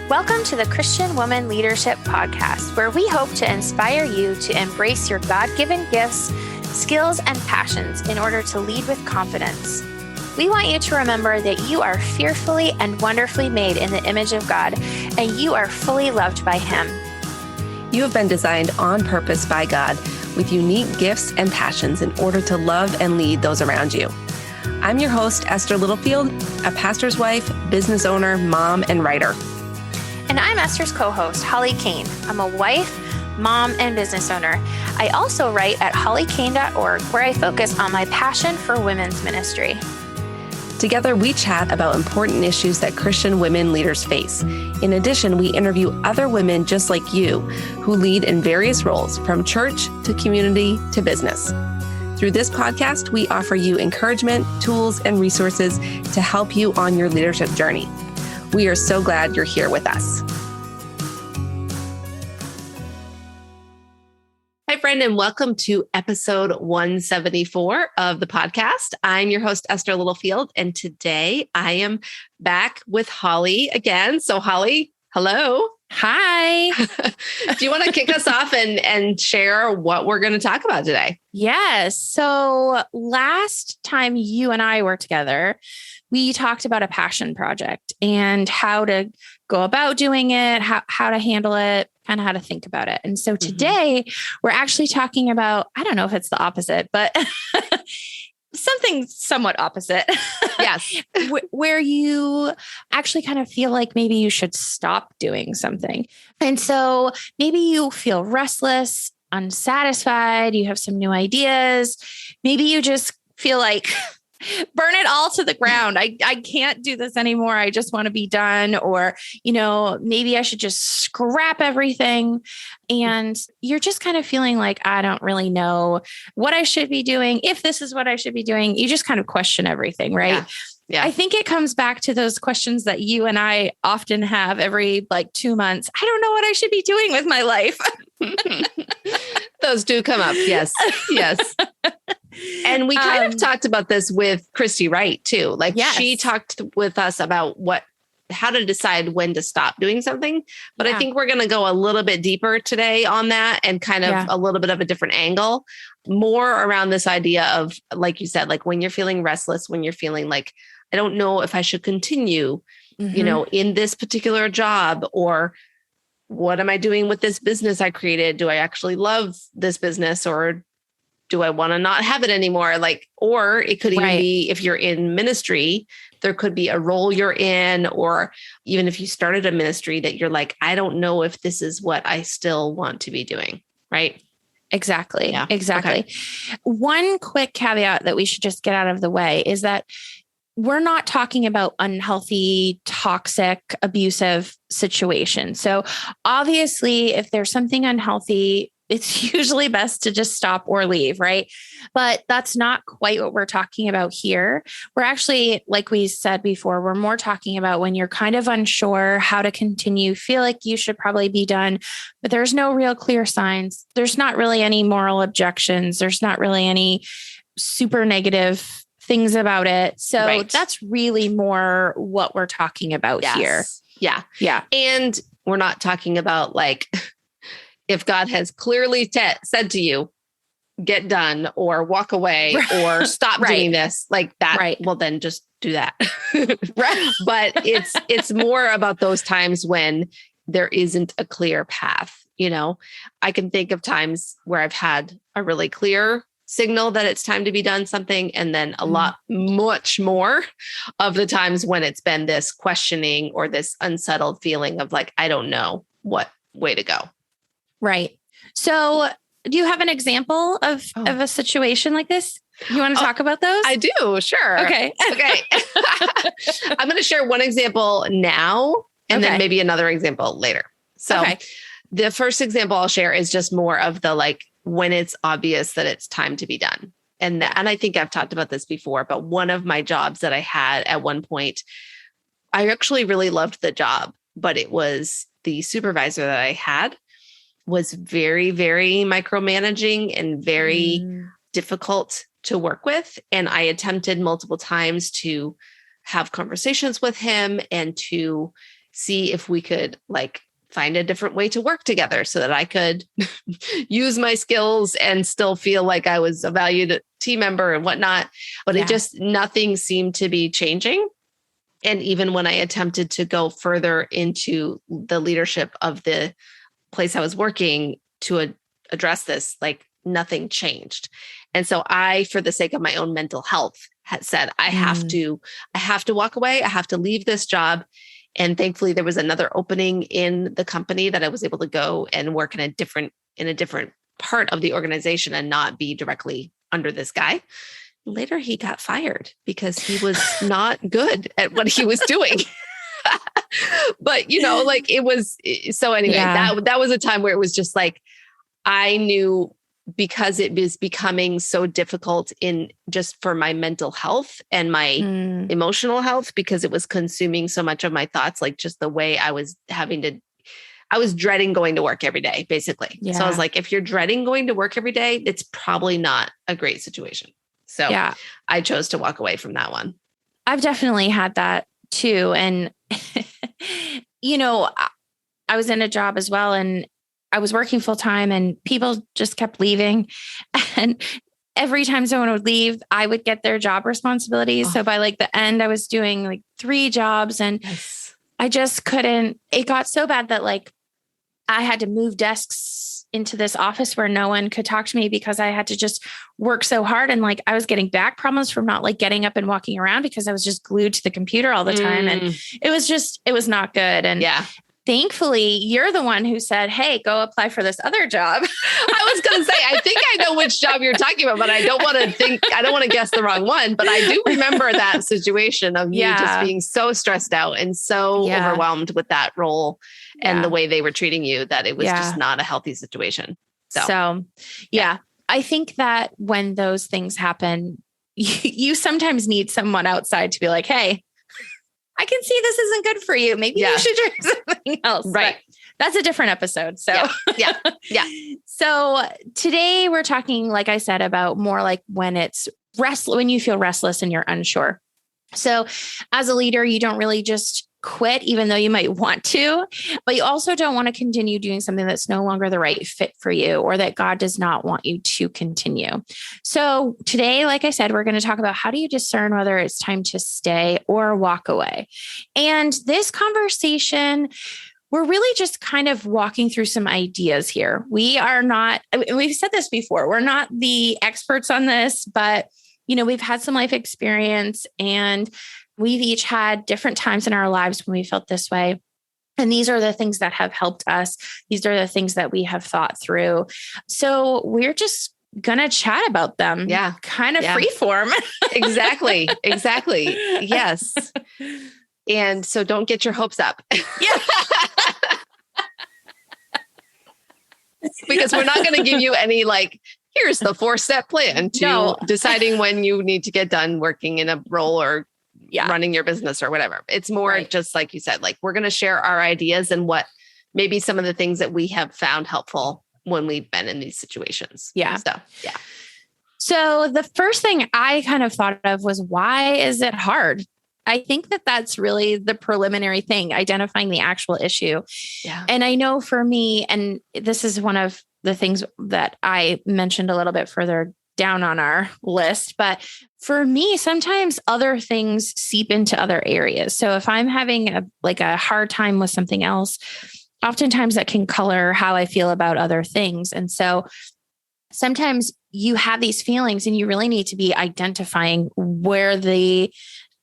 Welcome to the Christian Woman Leadership Podcast, where we hope to inspire you to embrace your God-given gifts, skills, and passions in order to lead with confidence. We want you to remember that you are fearfully and wonderfully made in the image of God, and you are fully loved by Him. You have been designed on purpose by God with unique gifts and passions in order to love and lead those around you. I'm your host, Esther Littlefield, a pastor's wife, business owner, mom, and writer. And I'm Esther's co-host, Holly Kane. I'm a wife, mom, and business owner. I also write at hollykane.org, where I focus on my passion for women's ministry. Together, we chat about important issues that Christian women leaders face. In addition, we interview other women just like you who lead in various roles, from church to community to business. Through this podcast, we offer you encouragement, tools, and resources to help you on your leadership journey. We are so glad you're here with us. Hi, friend, and welcome to episode 174 of the podcast. I'm your host, Esther Littlefield, and today I am back with Holly again. So Holly, hello. Hi. Do you want to kick us off and share what we're going to talk about today? Yes. So last time you and I were together, we talked about a passion project and how to go about doing it, how to handle it, kind of how to think about it. And so today we're actually talking about, I don't know if it's the opposite, but something somewhat opposite. Yes. Where you actually kind of feel like maybe you should stop doing something. And so maybe you feel restless, unsatisfied, you have some new ideas. Maybe you just feel like burn it all to the ground. I can't do this anymore. I just want to be done. Or, maybe I should just scrap everything. And you're just kind of feeling like, I don't really know what I should be doing. If this is what I should be doing, you just kind of question everything, right? Yeah. I think it comes back to those questions that you and I often have every 2 months. I don't know what I should be doing with my life. Those do come up. Yes. Yes. And we kind of talked about this with Christy Wright too. She talked with us about how to decide when to stop doing something. But I think we're going to go a little bit deeper today on that and kind of a little bit of a different angle, more around this idea of, like you said, when you're feeling restless, when you're feeling like, I don't know if I should continue, in this particular job, or what am I doing with this business I created? Do I actually love this business, or do I want to not have it anymore? Or it could even be, if you're in ministry, there could be a role you're in, or even if you started a ministry that you're like, I don't know if this is what I still want to be doing. Right. Exactly. Yeah. Exactly. Okay. One quick caveat that we should just get out of the way is that we're not talking about unhealthy, toxic, abusive situations. So obviously, if there's something unhealthy, it's usually best to just stop or leave, right? But that's not quite what we're talking about here. We're actually, like we said before, we're more talking about when you're kind of unsure how to continue, feel like you should probably be done, but there's no real clear signs. There's not really any moral objections. There's not really any super negative things about it. So that's really more what we're talking about here. Yeah. Yeah. And we're not talking about if God has clearly said to you, get done or walk away or stop doing this that. Right. Well, then just do that. Right. But it's more about those times when there isn't a clear path. I can think of times where I've had a really clear signal that it's time to be done something. And then much more of the times when it's been this questioning or this unsettled feeling of I don't know what way to go. Right. So do you have an example of a situation like this? You want to talk about those? I do. Sure. Okay. I'm going to share one example now and then maybe another example later. So the first example I'll share is just more of the when it's obvious that it's time to be done. And I think I've talked about this before, but one of my jobs that I had at one point, I actually really loved the job, but it was the supervisor that I had was very, very micromanaging and very difficult to work with. And I attempted multiple times to have conversations with him and to see if we could like find a different way to work together so that I could use my skills and still feel like I was a valued team member and whatnot. But it just, nothing seemed to be changing. And even when I attempted to go further into the leadership of the place I was working to address this, like nothing changed. And so I, for the sake of my own mental health, had said, I have to walk away. I have to leave this job. And thankfully there was another opening in the company that I was able to go and work in a different part of the organization and not be directly under this guy. Later, he got fired because he was not good at what he was doing. But, you know, like it was, so anyway, that was a time where it was just like, I knew, because it was becoming so difficult in just for my mental health and my emotional health, because it was consuming so much of my thoughts, like just the way I was dreading going to work every day, basically. Yeah. So I was like, if you're dreading going to work every day, it's probably not a great situation. So I chose to walk away from that one. I've definitely had that too. And, you know, I was in a job as well, and I was working full time, and people just kept leaving. And every time someone would leave, I would get their job responsibilities. So by like the end, I was doing like 3 jobs, and I just couldn't. It got so bad that like I had to move desks into this office where no one could talk to me because I had to just work so hard. And like, I was getting back problems from not like getting up and walking around because I was just glued to the computer all the time. And it was not good. And thankfully you're the one who said, hey, go apply for this other job. I was going to say, I think I know which job you're talking about, but I don't want to guess the wrong one, but I do remember that situation of you just being so stressed out and so overwhelmed with that role and the way they were treating you, that it was just not a healthy situation. So I think that when those things happen, you sometimes need someone outside to be like, hey, I can see this isn't good for you. Maybe you should try something else. Right. But that's a different episode. So yeah. So today we're talking, like I said, about more like when it's when you feel restless and you're unsure. So as a leader, you don't really just quit, even though you might want to, but you also don't want to continue doing something that's no longer the right fit for you, or that God does not want you to continue. So today, like I said, we're going to talk about how do you discern whether it's time to stay or walk away. And this conversation, we're really just kind of walking through some ideas here. We've said this before, we're not the experts on this, but you know, we've had some life experience, and we've each had different times in our lives when we felt this way. And these are the things that have helped us. These are the things that we have thought through. So we're just going to chat about them. Yeah. Kind of free form. Exactly. Yes. And so don't get your hopes up. Yeah. Because we're not going to give you any like, here's the 4-step plan to deciding when you need to get done working in a role or running your business or whatever. It's more just like you said, like we're going to share our ideas and what maybe some of the things that we have found helpful when we've been in these situations. Yeah. So the first thing I kind of thought of was, why is it hard? I think that that's really the preliminary thing, identifying the actual issue. Yeah. And I know for me, and this is one of the things that I mentioned a little bit further down on our list, but for me, sometimes other things seep into other areas. So if I'm having a hard time with something else, oftentimes that can color how I feel about other things. And so sometimes you have these feelings and you really need to be identifying where the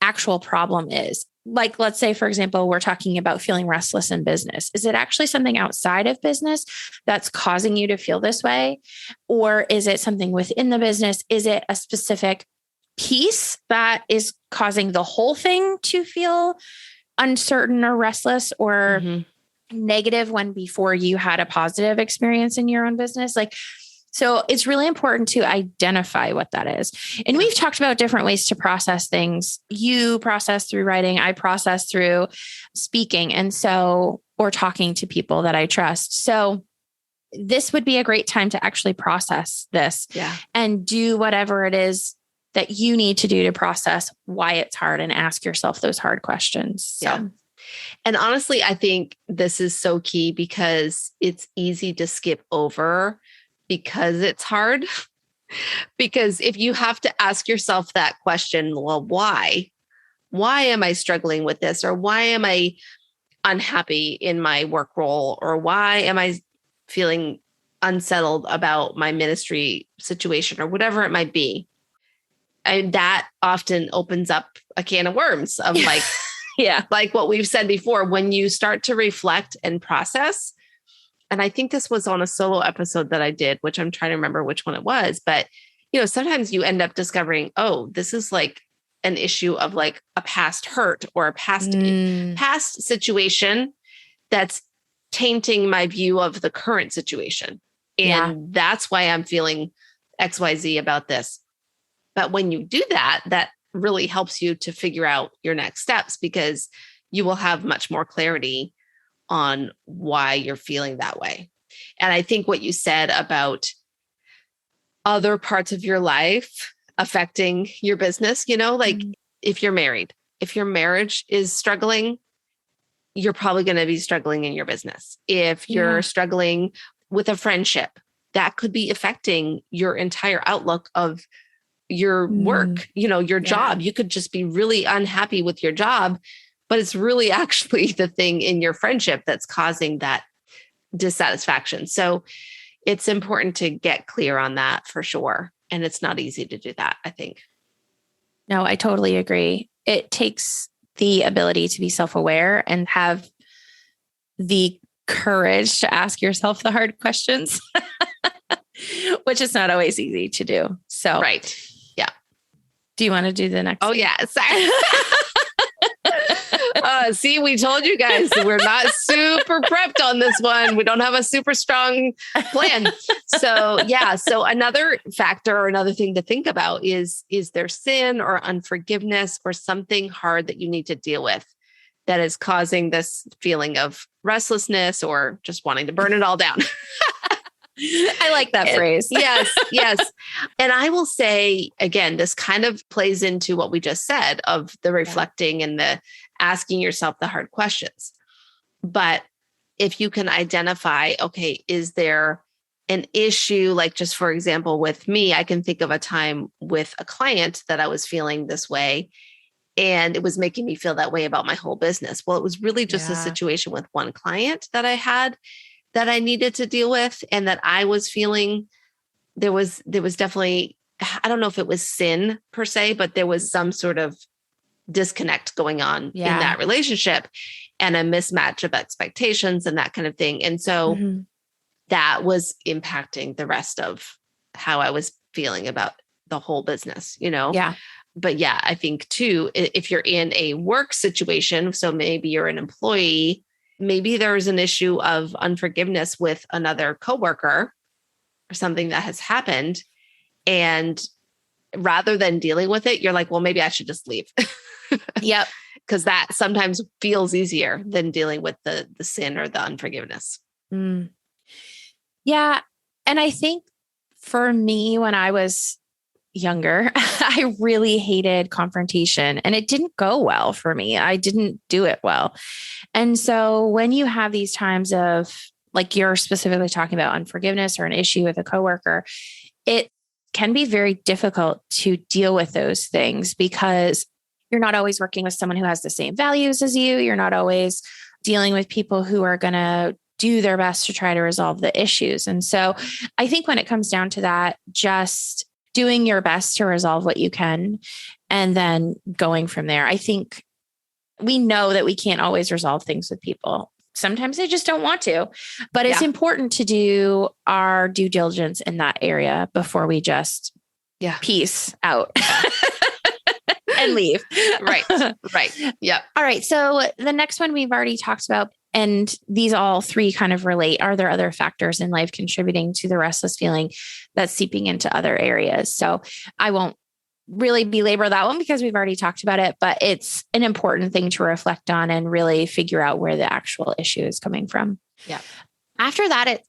actual problem is. Like, let's say, for example, we're talking about feeling restless in business. Is it actually something outside of business that's causing you to feel this way? Or is it something within the business? Is it a specific piece that is causing the whole thing to feel uncertain or restless or negative when before you had a positive experience in your own business? So it's really important to identify what that is. And we've talked about different ways to process things. You process through writing, I process through speaking. Or talking to people that I trust. So this would be a great time to actually process this and do whatever it is that you need to do to process why it's hard and ask yourself those hard questions. So. And honestly, I think this is so key because it's easy to skip over because it's hard. Because if you have to ask yourself that question, well, why? Why am I struggling with this? Or why am I unhappy in my work role? Or why am I feeling unsettled about my ministry situation or whatever it might be? And that often opens up a can of worms of like, yeah, like what we've said before, when you start to reflect and process. And I think this was on a solo episode that I did, which I'm trying to remember which one it was. But, sometimes you end up discovering, oh, this is like an issue of like a past hurt or a past situation that's tainting my view of the current situation. And that's why I'm feeling XYZ about this. But when you do that, that really helps you to figure out your next steps because you will have much more clarity on why you're feeling that way. And I think what you said about other parts of your life affecting your business, like if you're married, if your marriage is struggling, you're probably going to be struggling in your business. If you're struggling with a friendship, that could be affecting your entire outlook of your work, your job. You could just be really unhappy with your job, but it's really actually the thing in your friendship that's causing that dissatisfaction. So it's important to get clear on that for sure. And it's not easy to do that, I think. No, I totally agree. It takes the ability to be self-aware and have the courage to ask yourself the hard questions, which is not always easy to do. So, right. Yeah. Do you want to do the next? Oh, yeah. Sorry. See, we told you guys we're not super prepped on this one. We don't have a super strong plan. So another factor or another thing to think about is there sin or unforgiveness or something hard that you need to deal with that is causing this feeling of restlessness or just wanting to burn it all down? I like that phrase. Yes. And I will say, again, this kind of plays into what we just said of the reflecting and the asking yourself the hard questions. But if you can identify, okay, is there an issue? Like just for example, with me, I can think of a time with a client that I was feeling this way and it was making me feel that way about my whole business. Well, it was really just a situation with one client that I had that I needed to deal with and that I was feeling there was definitely, I don't know if it was sin per se, but there was some sort of disconnect going on in that relationship and a mismatch of expectations and that kind of thing. And so that was impacting the rest of how I was feeling about the whole business, Yeah. But I think too, if you're in a work situation, so maybe you're an employee, maybe there's an issue of unforgiveness with another coworker or something that has happened. And rather than dealing with it, you're like, well, maybe I should just leave. Yep. Because that sometimes feels easier than dealing with the sin or the unforgiveness. Yeah. And I think for me, when I was younger, I really hated confrontation and it didn't go well for me. I didn't do it well. And so when you have these times of like you're specifically talking about unforgiveness or an issue with a coworker, it can be very difficult to deal with those things because you're not always working with someone who has the same values as you. You're not always dealing with people who are going to do their best to try to resolve the issues. And so I think when it comes down to that, just doing your best to resolve what you can and then going from there. I think we know that we can't always resolve things with people. Sometimes they just don't want to, but it's important to do our due diligence in that area before we just peace out and leave. Right. Yep. All right. So the next one we've already talked about, and these all three kind of relate. Are there other factors in life contributing to the restless feeling that's seeping into other areas? So I won't really belabor that one because we've already talked about it, but it's an important thing to reflect on and really figure out where the actual issue is coming from. Yeah. After that,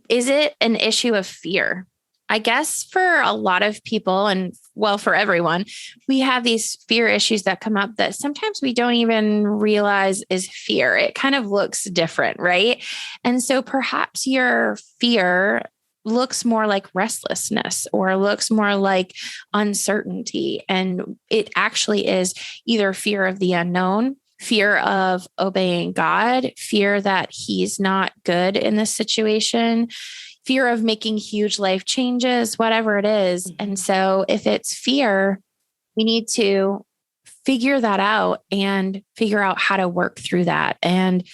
is it an issue of fear? I guess for a lot of people, and for everyone, we have these fear issues that come up that sometimes we don't even realize is fear. It kind of looks different, right? And so perhaps your fear looks more like restlessness or looks more like uncertainty. And it actually is either fear of the unknown, fear of obeying God, fear that he's not good in this situation, fear of making huge life changes, whatever it is. And so if it's fear, we need to figure that out and figure out how to work through that. And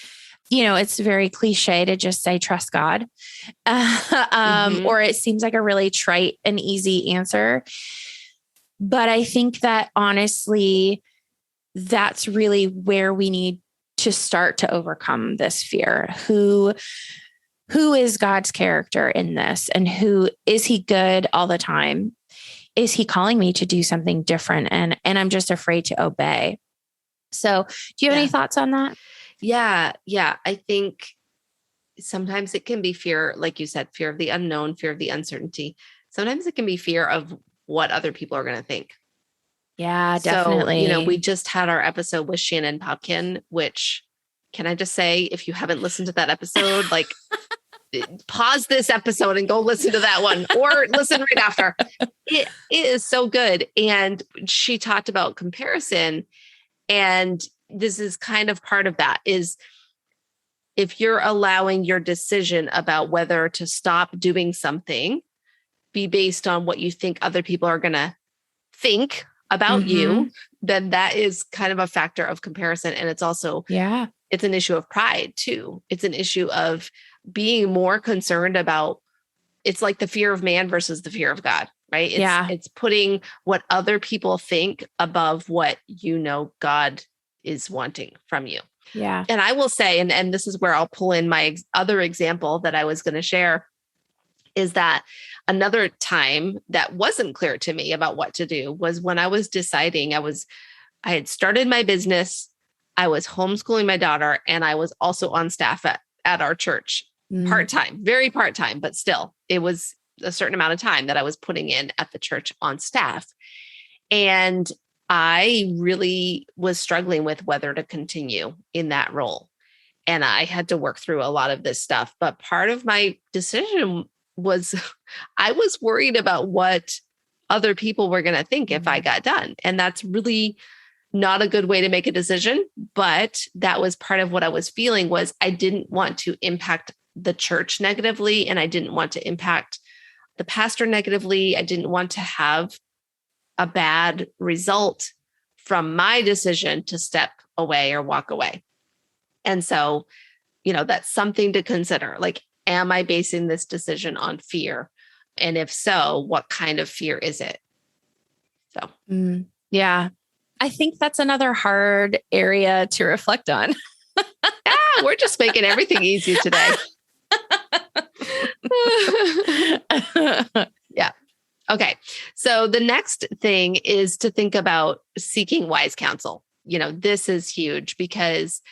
it's very cliche to just say, trust God. Or it seems like a really trite and easy answer. But I think that honestly, that's really where we need to start to overcome this fear. Who is God's character in this? And is he good all the time? Is he calling me to do something different? And I'm just afraid to obey. So do you have any thoughts on that? Yeah. I think sometimes it can be fear, like you said, fear of the unknown, fear of the uncertainty. Sometimes it can be fear of what other people are going to think. Yeah, definitely. So, we just had our episode with Shannon Popkin, which, can I just say, if you haven't listened to that episode, like pause this episode and go listen to that one or listen right after. It is so good. And she talked about comparison. And this is kind of part of that is if you're allowing your decision about whether to stop doing something be based on what you think other people are going to think about you, then that is kind of a factor of comparison. And it's also, it's an issue of pride too. It's an issue of being more concerned about, it's like the fear of man versus the fear of God, right? It's putting what other people think above what God is wanting from you. Yeah. And I will say, and this is where I'll pull in my other example that I was going to share, is that another time that wasn't clear to me about what to do was when I was deciding, I had started my business, I was homeschooling my daughter, and I was also on staff at our church, part-time, very part-time, but still it was a certain amount of time that I was putting in at the church on staff. And I really was struggling with whether to continue in that role. And I had to work through a lot of this stuff. But part of my decision was I was worried about what other people were going to think if I got done. And that's really not a good way to make a decision. But that was part of what I was feeling was I didn't want to impact the church negatively. And I didn't want to impact the pastor negatively. I didn't want to have a bad result from my decision to step away or walk away. And so, that's something to consider. Like, am I basing this decision on fear? And if so, what kind of fear is it? So, yeah, I think that's another hard area to reflect on. We're just making everything easy today. Yeah. Okay. So the next thing is to think about seeking wise counsel. This is huge because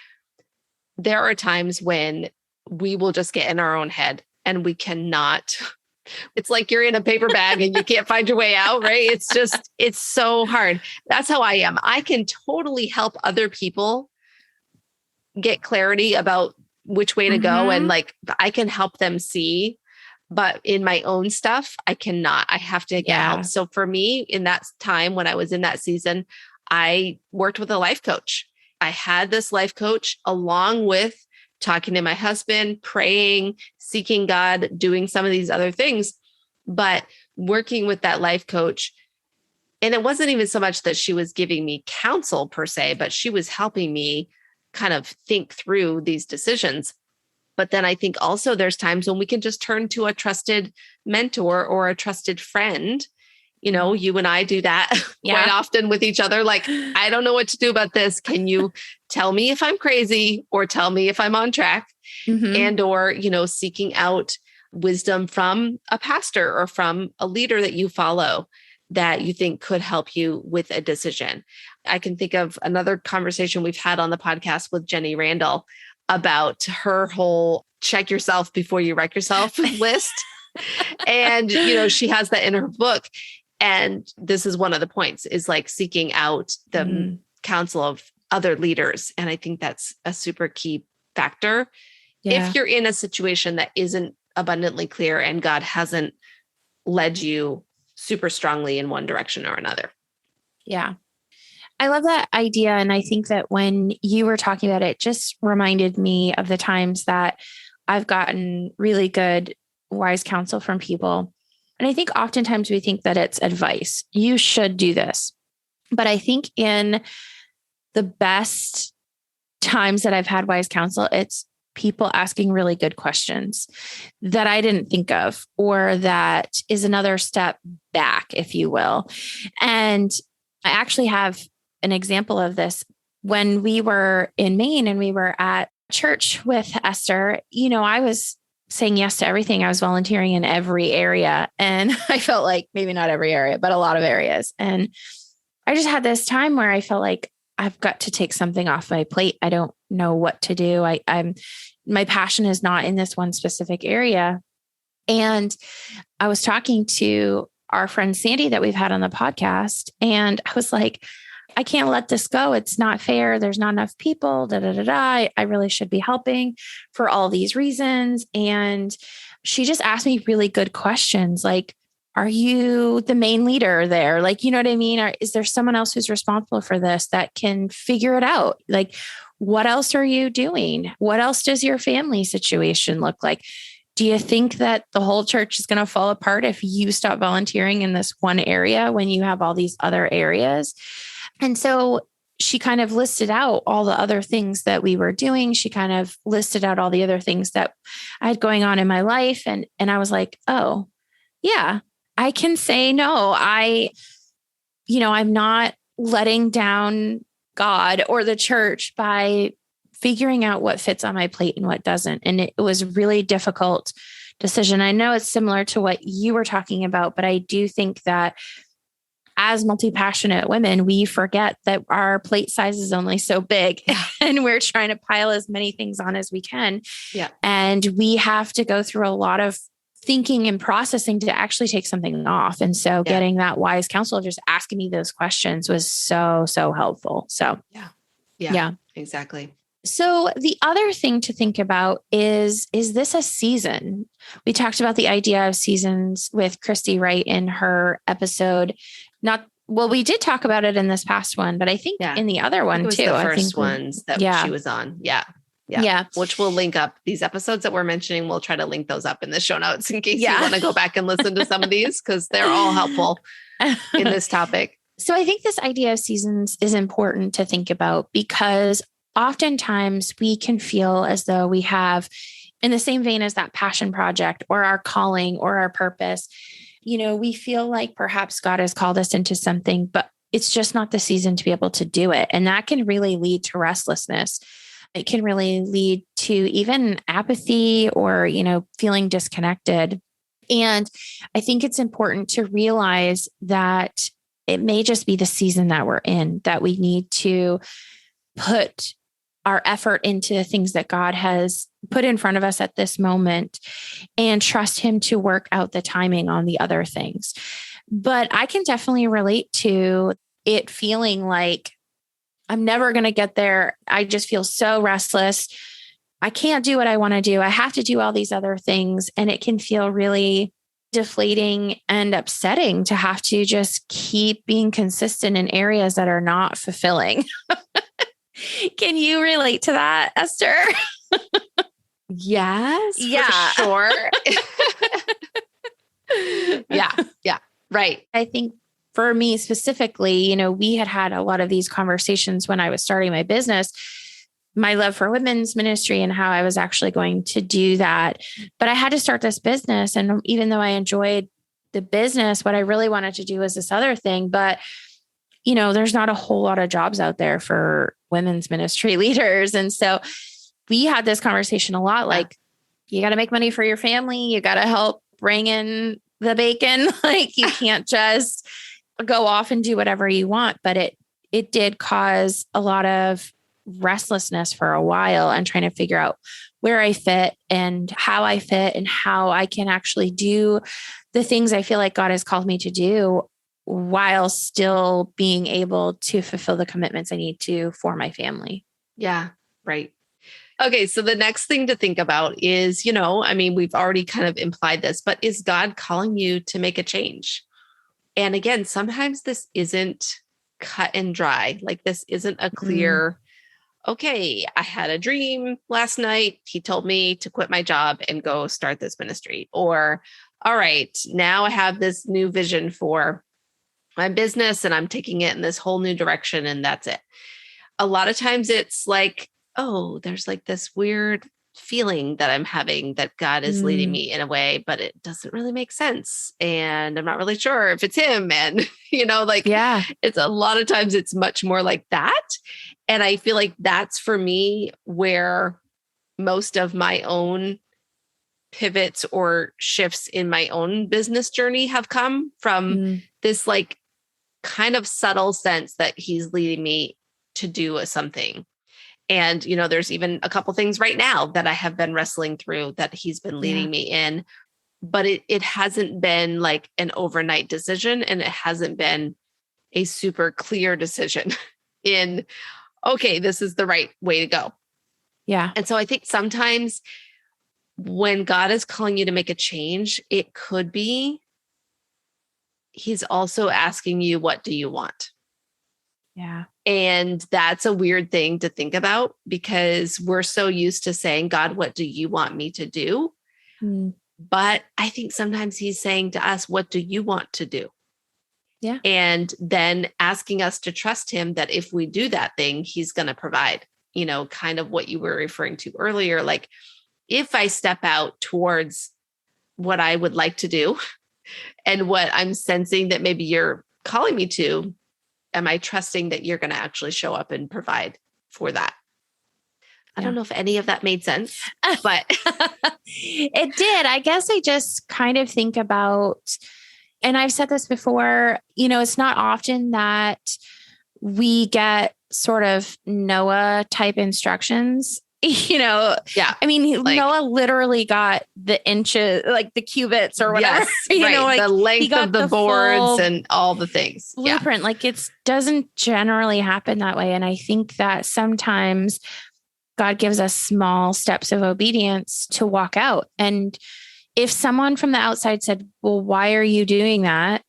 there are times when we will just get in our own head and we cannot, it's like you're in a paper bag and you can't find your way out, right? It's so hard. That's how I am. I can totally help other people get clarity about which way to go. And I can help them see, but in my own stuff, I cannot. I have to get help. So for me, in that time when I was in that season, I worked with a life coach. I had this life coach along with talking to my husband, praying, seeking God, doing some of these other things, but working with that life coach. And it wasn't even so much that she was giving me counsel per se, but she was helping me kind of think through these decisions. But then I think also there's times when we can just turn to a trusted mentor or a trusted friend. You and I do that quite often with each other. Like, I don't know what to do about this. Can you tell me if I'm crazy or tell me if I'm on track? And or, seeking out wisdom from a pastor or from a leader that you follow that you think could help you with a decision. I can think of another conversation we've had on the podcast with Jenny Randall about her whole check yourself before you wreck yourself list. And, she has that in her book. And this is one of the points, is like seeking out the counsel of other leaders. And I think that's a super key factor. Yeah. If you're in a situation that isn't abundantly clear and God hasn't led you super strongly in one direction or another. Yeah. I love that idea. And I think that when you were talking about it, just reminded me of the times that I've gotten really good, wise counsel from people. And I think oftentimes we think that it's advice. You should do this. But I think in the best times that I've had wise counsel, it's people asking really good questions that I didn't think of, or that is another step back, if you will. And I actually have an example of this. When we were in Maine and we were at church with Esther, I was saying yes to everything. I was volunteering in every area. And I felt like maybe not every area, but a lot of areas. And I just had this time where I felt like I've got to take something off my plate. I don't know what to do. My passion is not in this one specific area. And I was talking to our friend Sandy that we've had on the podcast. And I was like, I can't let this go. It's not fair. There's not enough people. I really should be helping for all these reasons. And she just asked me really good questions. Like, are you the main leader there? Like, you know what I mean? Or is there someone else who's responsible for this that can figure it out? Like, what else are you doing? What else does your family situation look like? Do you think that the whole church is going to fall apart if you stop volunteering in this one area when you have all these other areas? And so she kind of listed out all the other things that we were doing. She kind of listed out all the other things that I had going on in my life. And I was like, oh, yeah, I can say no. I'm not letting down God or the church by figuring out what fits on my plate and what doesn't. And it was a really difficult decision. I know it's similar to what you were talking about, but I do think that as multi-passionate women, we forget that our plate size is only so big and we're trying to pile as many things on as we can. Yeah. And we have to go through a lot of thinking and processing to actually take something off. And so getting that wise counsel, just asking me those questions was so, so helpful. So yeah, exactly. So the other thing to think about is this a season? We talked about the idea of seasons with Christy Wright in her episode. We did talk about it in this past one, but I think in the other one too. The first ones that she was on. Yeah. Which we'll link up these episodes that we're mentioning. We'll try to link those up in the show notes in case you want to go back and listen to some of these, because they're all helpful in this topic. So I think this idea of seasons is important to think about, because oftentimes we can feel as though we have, in the same vein as that passion project or our calling or our purpose, we feel like perhaps God has called us into something, but it's just not the season to be able to do it. And that can really lead to restlessness. It can really lead to even apathy or, feeling disconnected. And I think it's important to realize that it may just be the season that we're in, that we need to put our effort into the things that God has put in front of us at this moment and trust him to work out the timing on the other things. But I can definitely relate to it feeling like I'm never going to get there. I just feel so restless. I can't do what I want to do. I have to do all these other things. And it can feel really deflating and upsetting to have to just keep being consistent in areas that are not fulfilling. Can you relate to that, Esther? Yes, for sure. Yeah. Right. I think for me specifically, we had a lot of these conversations when I was starting my business, my love for women's ministry and how I was actually going to do that. But I had to start this business. And even though I enjoyed the business, what I really wanted to do was this other thing. But there's not a whole lot of jobs out there for women's ministry leaders. And so we had this conversation a lot, like, you got to make money for your family. You got to help bring in the bacon. Like, you can't just go off and do whatever you want. But it did cause a lot of restlessness for a while and trying to figure out where I fit and how I can actually do the things I feel like God has called me to do while still being able to fulfill the commitments I need to for my family. Yeah, right. Okay, so the next thing to think about is, we've already kind of implied this, but is God calling you to make a change? And again, sometimes this isn't cut and dry. Like this isn't a clear, okay, I had a dream last night. He told me to quit my job and go start this ministry. Or, all right, now I have this new vision for my business and I'm taking it in this whole new direction and that's it. A lot of times it's like, oh, there's like this weird feeling that I'm having that God is leading me in a way, but it doesn't really make sense. And I'm not really sure if it's him. And, it's a lot of times it's much more like that. And I feel like that's for me where most of my own pivots or shifts in my own business journey have come from this like kind of subtle sense that he's leading me to do something. And, there's even a couple things right now that I have been wrestling through that he's been leading me in, but it hasn't been like an overnight decision and it hasn't been a super clear decision in, okay, this is the right way to go. Yeah. And so I think sometimes when God is calling you to make a change, it could be he's also asking you, what do you want? Yeah. And that's a weird thing to think about because we're so used to saying, God, what do you want me to do? But I think sometimes he's saying to us, what do you want to do? Yeah. And then asking us to trust him that if we do that thing, he's going to provide, kind of what you were referring to earlier. Like if I step out towards what I would like to do and what I'm sensing that maybe you're calling me to, am I trusting that you're going to actually show up and provide for that? I don't know if any of that made sense, but it did. I guess I just kind of think about, and I've said this before, it's not often that we get sort of Noah type instructions. Yeah. I mean, Noah literally got the inches, like the cubits or whatever, right. The length of the boards and all the things. Blueprint. Yeah. Like it doesn't generally happen that way. And I think that sometimes God gives us small steps of obedience to walk out. And if someone from the outside said, well, why are you doing that?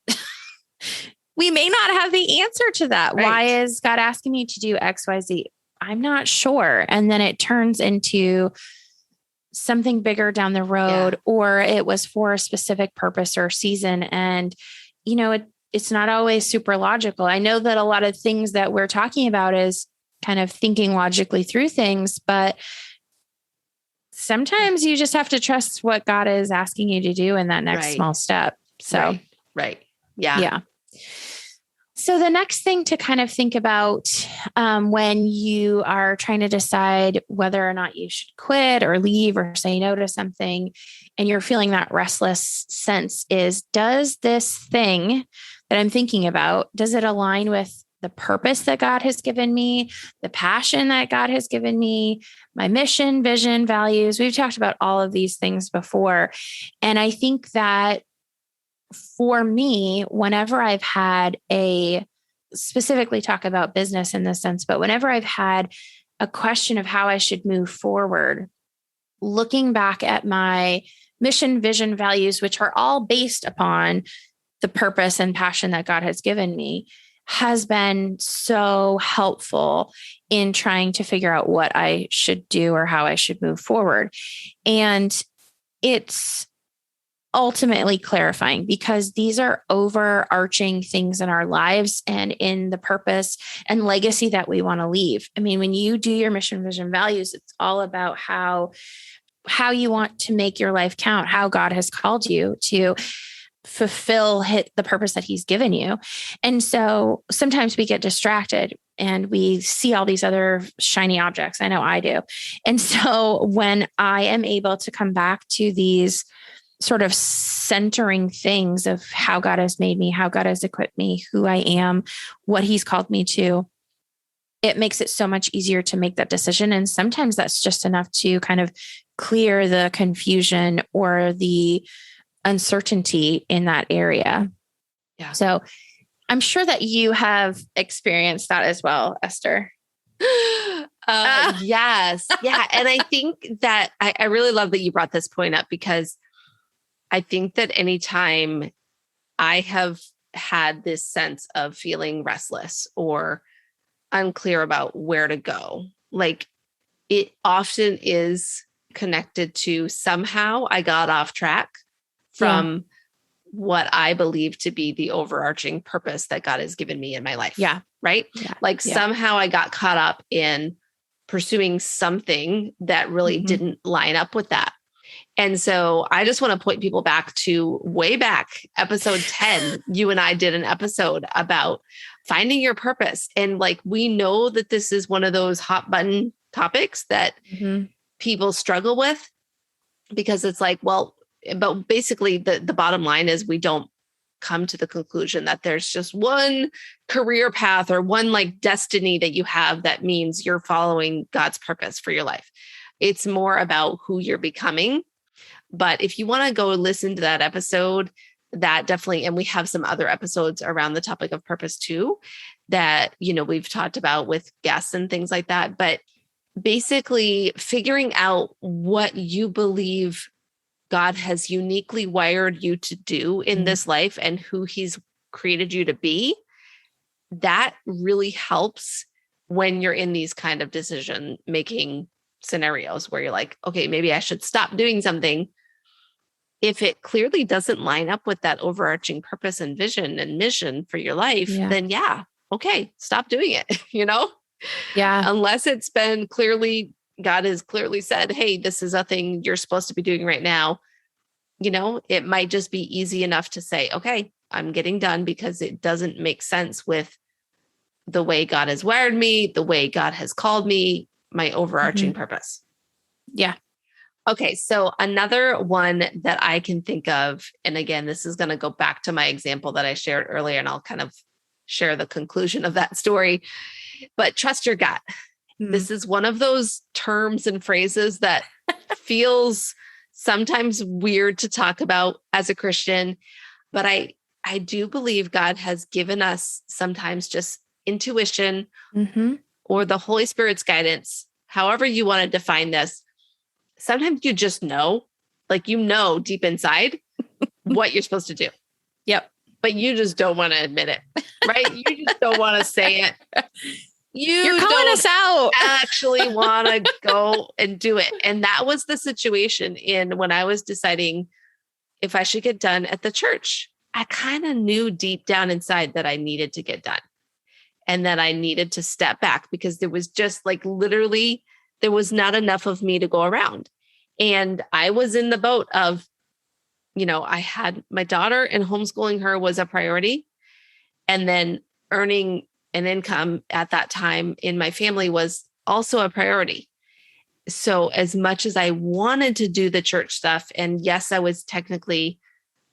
We may not have the answer to that. Right. Why is God asking me to do X, Y, Z? I'm not sure. And then it turns into something bigger down the road, or it was for a specific purpose or season. And, it's not always super logical. I know that a lot of things that we're talking about is kind of thinking logically through things, but sometimes you just have to trust what God is asking you to do in that next small step. So, right. Yeah. Yeah. So the next thing to kind of think about when you are trying to decide whether or not you should quit or leave or say no to something, and you're feeling that restless sense is, does this thing that I'm thinking about, does it align with the purpose that God has given me, the passion that God has given me, my mission, vision, values? We've talked about all of these things before. And I think that for me, whenever I've had specifically talk about business in this sense, but whenever I've had a question of how I should move forward, looking back at my mission, vision, values, which are all based upon the purpose and passion that God has given me, has been so helpful in trying to figure out what I should do or how I should move forward. And it's ultimately clarifying because these are overarching things in our lives and in the purpose and legacy that we want to leave. I mean, when you do your mission, vision, values, it's all about how you want to make your life count, how God has called you to fulfill the purpose that he's given you. And so sometimes we get distracted and we see all these other shiny objects. I know I do. And so when I am able to come back to these sort of centering things of how God has made me, how God has equipped me, who I am, what he's called me to, it makes it so much easier to make that decision. And sometimes that's just enough to kind of clear the confusion or the uncertainty in that area. Yeah. So I'm sure that you have experienced that as well, Esther. Yes. Yeah. And I think that I really love that you brought this point up, because I think that anytime I have had this sense of feeling restless or unclear about where to go, like it often is connected to somehow I got off track from what I believe to be the overarching purpose that God has given me in my life. Yeah. Right. Yeah. Like somehow I got caught up in pursuing something that really didn't line up with that. And so I just want to point people back to way back, episode 10. You and I did an episode about finding your purpose. And like, we know that this is one of those hot button topics that people struggle with, because it's like, well, but basically the bottom line is we don't come to the conclusion that there's just one career path or one like destiny that you have that means you're following God's purpose for your life. It's more about who you're becoming. But if you want to go listen to that episode, that definitely, and we have some other episodes around the topic of purpose too, that, you know, we've talked about with guests and things like that. But basically figuring out what you believe God has uniquely wired you to do in this life and who he's created you to be, that really helps when you're in these kind of decision-making scenarios where you're like, okay, maybe I should stop doing something. If it clearly doesn't line up with that overarching purpose and vision and mission for your life, then okay, stop doing it, you know? Yeah. Unless it's been clearly, God has clearly said, hey, this is a thing you're supposed to be doing right now. You know, it might just be easy enough to say, okay, I'm getting done because it doesn't make sense with the way God has wired me, the way God has called me, my overarching purpose. Yeah. Okay. So another one that I can think of, and again, this is going to go back to my example that I shared earlier, and I'll kind of share the conclusion of that story, but trust your gut. This is one of those terms and phrases that feels sometimes weird to talk about as a Christian, but I do believe God has given us sometimes just intuition or the Holy Spirit's guidance, however you want to define this. Sometimes you just know, like, you know, deep inside what you're supposed to do. Yep. But you just don't want to admit it, right? You just don't want to say it. You're calling us out. Actually want to go and do it. And that was the situation when I was deciding if I should get done at the church. I kind of knew deep down inside that I needed to get done and that I needed to step back, because there was just like literally, there was not enough of me to go around. And I was in the boat of, you know, I had my daughter and homeschooling her was a priority. And then earning an income at that time in my family was also a priority. So as much as I wanted to do the church stuff, and yes, I was technically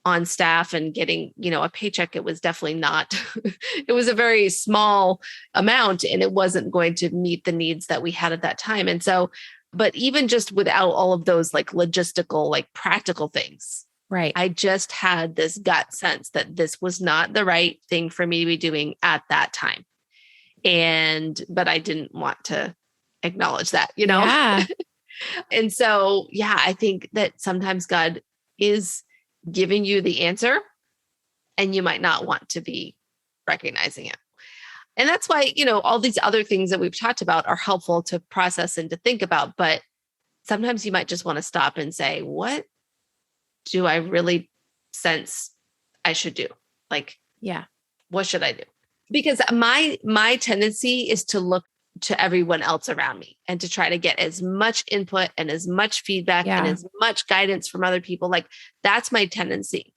on staff and getting, you know, a paycheck, it was definitely not, it was a very small amount and it wasn't going to meet the needs that we had at that time. And so, but even just without all of those like logistical, like practical things, right? I just had this gut sense that this was not the right thing for me to be doing at that time. But I didn't want to acknowledge that, you know? Yeah. And so, I think that sometimes God is giving you the answer and you might not want to be recognizing it. And that's why, you know, all these other things that we've talked about are helpful to process and to think about. But sometimes you might just want to stop and say, what do I really sense I should do? Like, what should I do? Because my tendency is to look to everyone else around me and to try to get as much input and as much feedback and as much guidance from other people. Like, that's my tendency.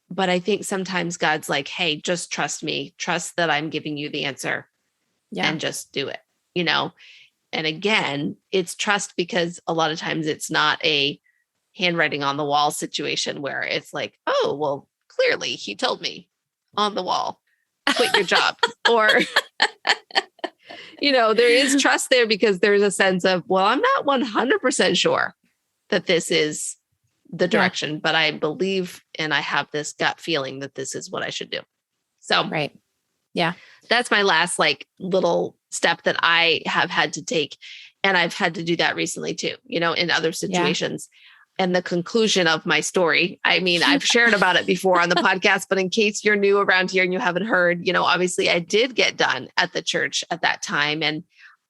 But I think sometimes God's like, hey, just trust me, trust that I'm giving you the answer and just do it, you know? And again, it's trust, because a lot of times it's not a handwriting on the wall situation where it's like, oh, well, clearly he told me on the wall, quit your job. Or, you know, there is trust there because there's a sense of, well, I'm not 100% sure that this is the direction, but I believe and I have this gut feeling that this is what I should do. So right. Yeah. That's my last like little step that I have had to take. And I've had to do that recently too, in other situations. And the conclusion of my story, I mean, I've shared about it before on the podcast, but in case you're new around here and you haven't heard, obviously I did get done at the church at that time.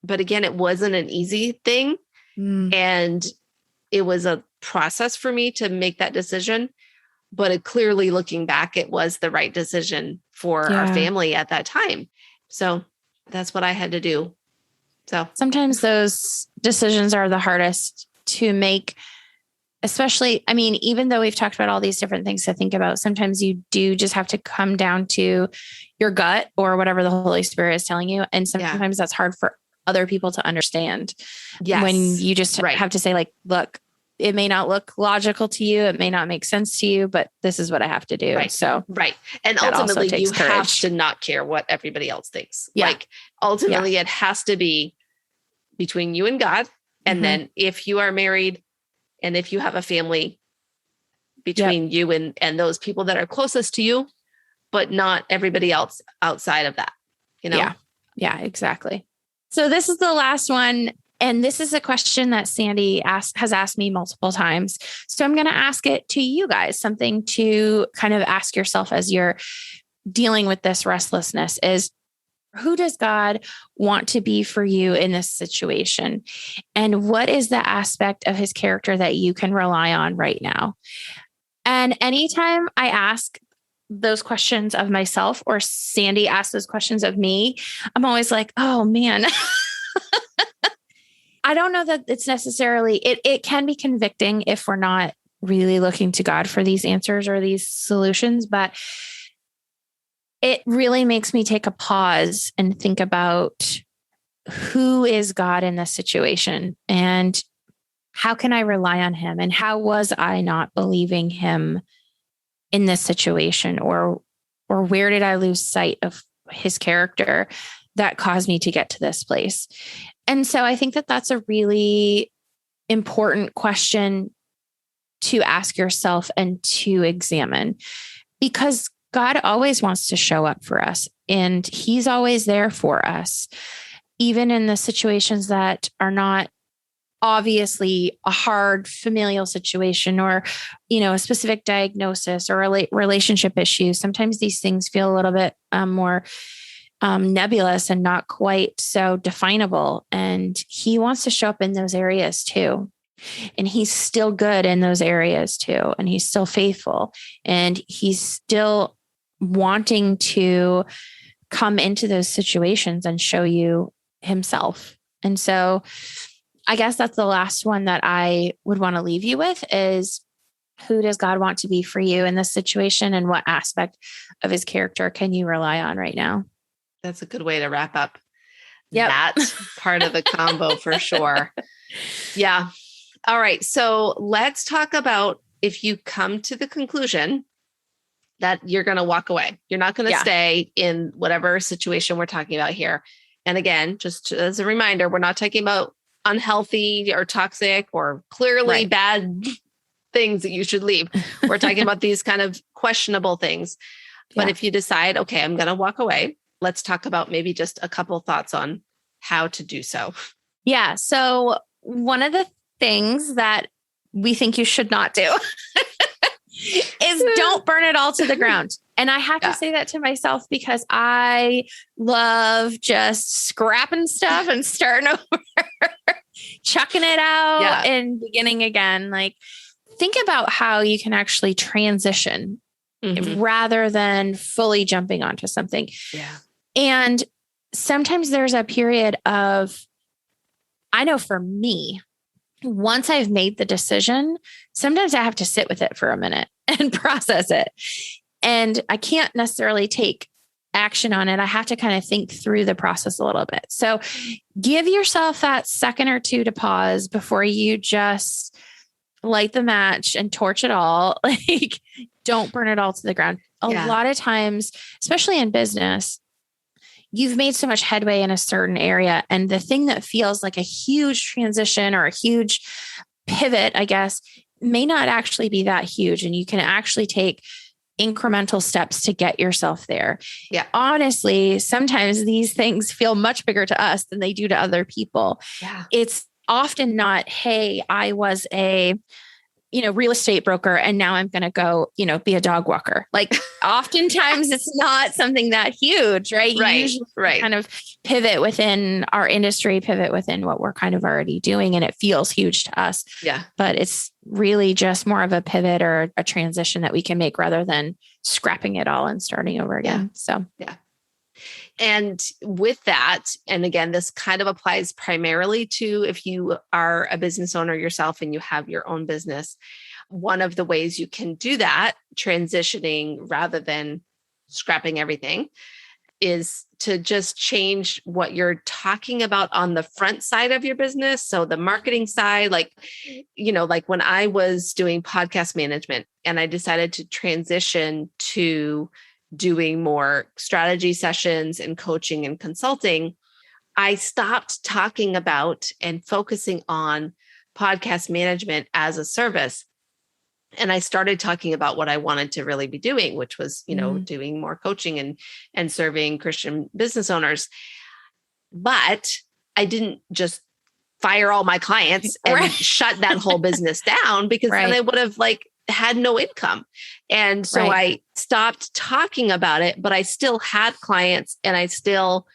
But again, it wasn't an easy thing. And it was a process for me to make that decision. But clearly looking back, it was the right decision for our family at that time. So that's what I had to do. So sometimes those decisions are the hardest to make, especially, I mean, even though we've talked about all these different things to think about, sometimes you do just have to come down to your gut or whatever the Holy Spirit is telling you. And sometimes that's hard for other people to understand. Yes. When you just have to say like, look, it may not look logical to you. It may not make sense to you, but this is what I have to do. Right. So, And ultimately you have to not care what everybody else thinks. Yeah. Like ultimately it has to be between you and God. And then if you are married and if you have a family, between you and those people that are closest to you, but not everybody else outside of that, Yeah, exactly. So this is the last one. And this is a question that Sandy has asked me multiple times. So I'm going to ask it to you guys, something to kind of ask yourself as you're dealing with this restlessness is, who does God want to be for you in this situation? And what is the aspect of his character that you can rely on right now? And anytime I ask those questions of myself or Sandy asks those questions of me, I'm always like, oh man, I don't know that it's necessarily, it can be convicting if we're not really looking to God for these answers or these solutions, but it really makes me take a pause and think about who is God in this situation and how can I rely on him? And how was I not believing him in this situation? Or where did I lose sight of his character that caused me to get to this place? And so I think that that's a really important question to ask yourself and to examine, because God always wants to show up for us and he's always there for us, even in the situations that are not obviously a hard familial situation or, a specific diagnosis or a relationship issue. Sometimes these things feel a little bit more nebulous and not quite so definable. And he wants to show up in those areas too. And he's still good in those areas too. And he's still faithful and he's still wanting to come into those situations and show you himself. And so I guess that's the last one that I would want to leave you with is, who does God want to be for you in this situation? And what aspect of his character can you rely on right now? That's a good way to wrap up that part of the combo for sure. Yeah. All right. So let's talk about if you come to the conclusion that you're going to walk away. You're not going to stay in whatever situation we're talking about here. And again, just as a reminder, we're not talking about unhealthy or toxic or clearly bad things that you should leave. We're talking about these kind of questionable things. But if you decide, okay, I'm going to walk away, let's talk about maybe just a couple thoughts on how to do so. Yeah. So one of the things that we think you should not do is don't burn it all to the ground. And I have to say that to myself because I love just scrapping stuff and starting over, chucking it out and beginning again. Like, think about how you can actually transition rather than fully jumping onto something. Yeah. And sometimes there's a period of, I know for me, once I've made the decision, sometimes I have to sit with it for a minute and process it. And I can't necessarily take action on it. I have to kind of think through the process a little bit. So give yourself that second or two to pause before you just light the match and torch it all. Like, don't burn it all to the ground. A lot of times, especially in business, you've made so much headway in a certain area. And the thing that feels like a huge transition or a huge pivot, I guess, may not actually be that huge. And you can actually take incremental steps to get yourself there. Yeah. Honestly, sometimes these things feel much bigger to us than they do to other people. Yeah. It's often not, hey, I was a real estate broker and now I'm going to go, be a dog walker. Like oftentimes it's not something that huge, right? You usually kind of pivot within our industry, pivot within what we're kind of already doing. And it feels huge to us. Yeah. But it's really just more of a pivot or a transition that we can make rather than scrapping it all and starting over again. Yeah. So, yeah. And with that, and again, this kind of applies primarily to if you are a business owner yourself and you have your own business. One of the ways you can do that, transitioning rather than scrapping everything, is to just change what you're talking about on the front side of your business. So the marketing side, like when I was doing podcast management and I decided to transition to doing more strategy sessions and coaching and consulting, I stopped talking about and focusing on podcast management as a service. And I started talking about what I wanted to really be doing, which was, doing more coaching and serving Christian business owners. But I didn't just fire all my clients and shut that whole business down, because then I would have had no income. And so I stopped talking about it, but I still had clients, and I still,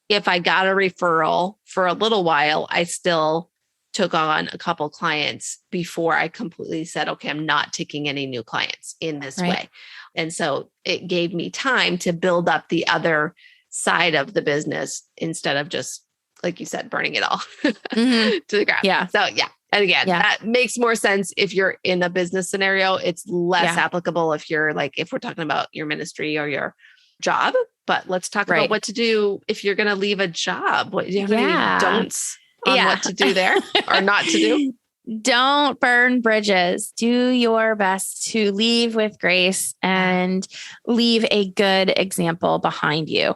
if I got a referral for a little while, I still took on a couple clients before I completely said, okay, I'm not taking any new clients in this way. And so it gave me time to build up the other side of the business instead of just, like you said, burning it all to the ground. Yeah. So yeah. And again, that makes more sense if you're in a business scenario. It's less applicable if you're if we're talking about your ministry or your job. But let's talk about what to do if you're going to leave a job. What do you have any don'ts on what to do there or not to do? Don't burn bridges. Do your best to leave with grace and leave a good example behind you. Yeah.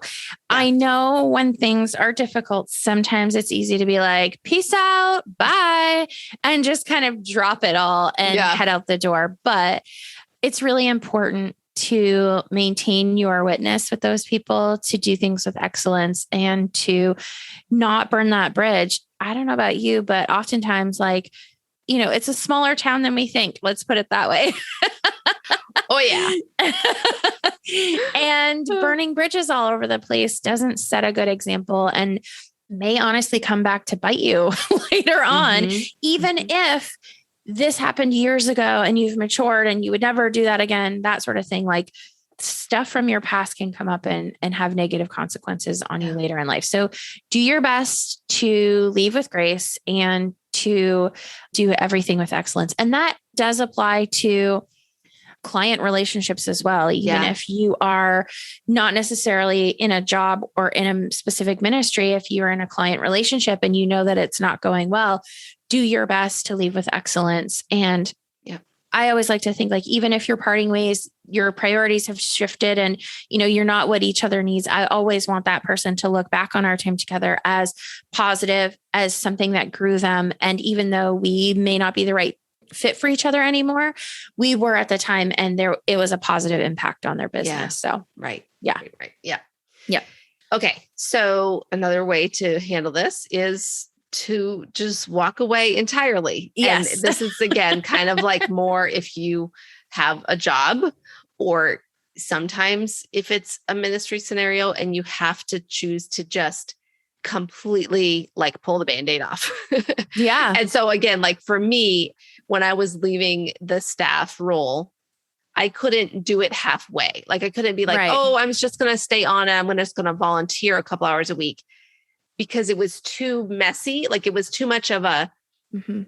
I know when things are difficult, sometimes it's easy to be like, peace out, bye, and just kind of drop it all and head out the door. But it's really important to maintain your witness with those people, to do things with excellence, and to not burn that bridge. I don't know about you, but oftentimes it's a smaller town than we think. Let's put it that way. Oh, yeah. And burning bridges all over the place doesn't set a good example and may honestly come back to bite you later on, even if this happened years ago and you've matured and you would never do that again, that sort of thing. Stuff from your past can come up and have negative consequences on you later in life. So do your best to leave with grace and to do everything with excellence. And that does apply to client relationships as well. Even if you are not necessarily in a job or in a specific ministry, if you're in a client relationship and you know that it's not going well, do your best to leave with excellence. And I always like to think even if you're parting ways, your priorities have shifted and, you're not what each other needs. I always want that person to look back on our time together as positive, as something that grew them. And even though we may not be the right fit for each other anymore, we were at the time, and it was a positive impact on their business. Yeah. So, Right. Yeah. Yeah. Okay. So another way to handle this is to just walk away entirely. Yes. And this is again, kind of more if you have a job, or sometimes if it's a ministry scenario and you have to choose to just completely pull the Band-Aid off. Yeah. And so again, for me, when I was leaving the staff role, I couldn't do it halfway. I couldn't be oh, I'm just going to stay on it. I'm just going to volunteer a couple hours a week, because it was too messy. It was too much of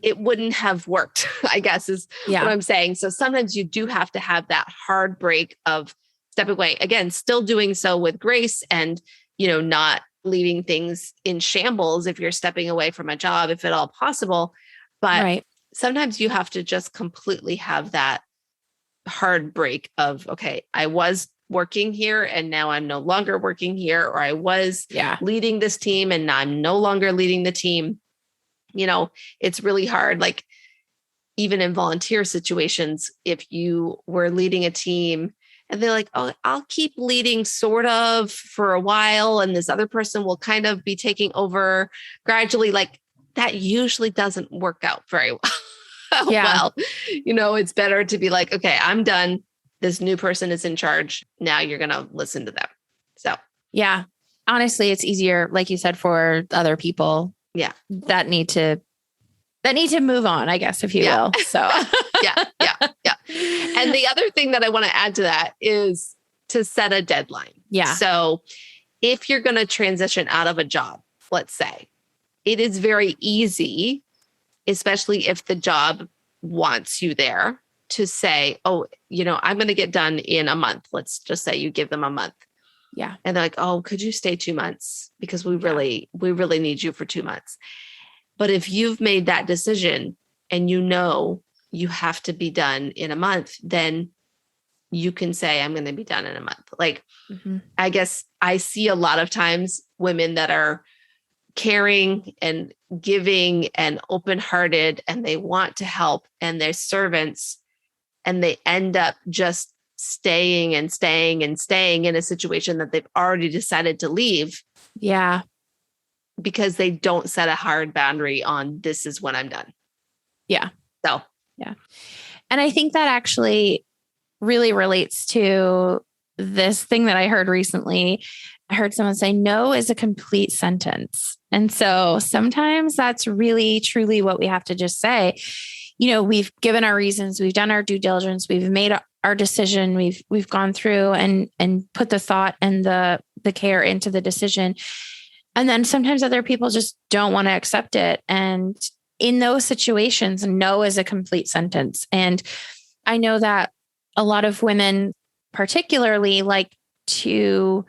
it wouldn't have worked, I guess is what I'm saying. So sometimes you do have to have that hard break of stepping away. Again, still doing so with grace and, not leaving things in shambles if you're stepping away from a job, if at all possible. But sometimes you have to just completely have that hard break of, okay, I was working here and now I'm no longer working here, or I was leading this team and I'm no longer leading the team. It's really hard. even in volunteer situations, if you were leading a team and they're like, oh, I'll keep leading sort of for a while, and this other person will kind of be taking over gradually, like that usually doesn't work out very well. Yeah. It's better to be like, okay, I'm done. This new person is in charge. Now you're going to listen to them. So, yeah, honestly, it's easier, like you said, for other people. Yeah. That need to move on, I guess, if you will. So yeah. And the other thing that I want to add to that is to set a deadline. Yeah. So if you're going to transition out of a job, let's say, it is very easy, especially if the job wants you there, to say, oh, I'm going to get done in a month. Let's just say you give them a month. Yeah. And they're like, oh, could you stay 2 months? Because we really need you for 2 months. But if you've made that decision and you have to be done in a month, then you can say, I'm going to be done in a month. Like, I guess I see a lot of times women that are caring and giving and open-hearted, and they want to help, and they're servants, and they end up just staying in a situation that they've already decided to leave. Yeah. Because they don't set a hard boundary on, this is when I'm done. Yeah. So, yeah. And I think that actually really relates to this thing that I heard recently. I heard someone say, no is a complete sentence. And so sometimes that's really, truly what we have to just say. We've given our reasons, we've done our due diligence, we've made our decision, we've gone through and put the thought and the care into the decision. And then sometimes other people just don't want to accept it. And in those situations, no is a complete sentence. And I know that a lot of women particularly like to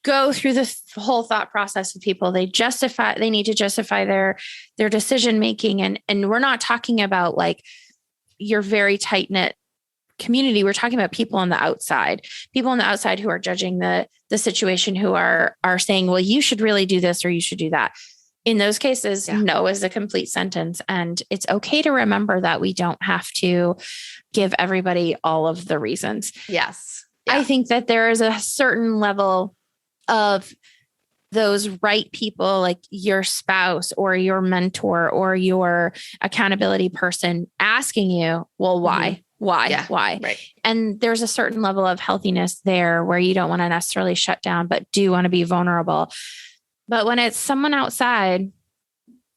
go through this whole thought process with people. They need to justify their decision-making. And we're not talking about like your very tight-knit community. We're talking about people on the outside who are judging the situation, who are saying, well, you should really do this or you should do that. In those cases, no is a complete sentence. And it's okay to remember that we don't have to give everybody all of the reasons. Yes. Yeah. I think that there is a certain level of those right people, like your spouse or your mentor or your accountability person, asking you, well, why? Why? Yeah, Why? Right. And there's a certain level of healthiness there where you don't want to necessarily shut down, but do want to be vulnerable. But when it's someone outside,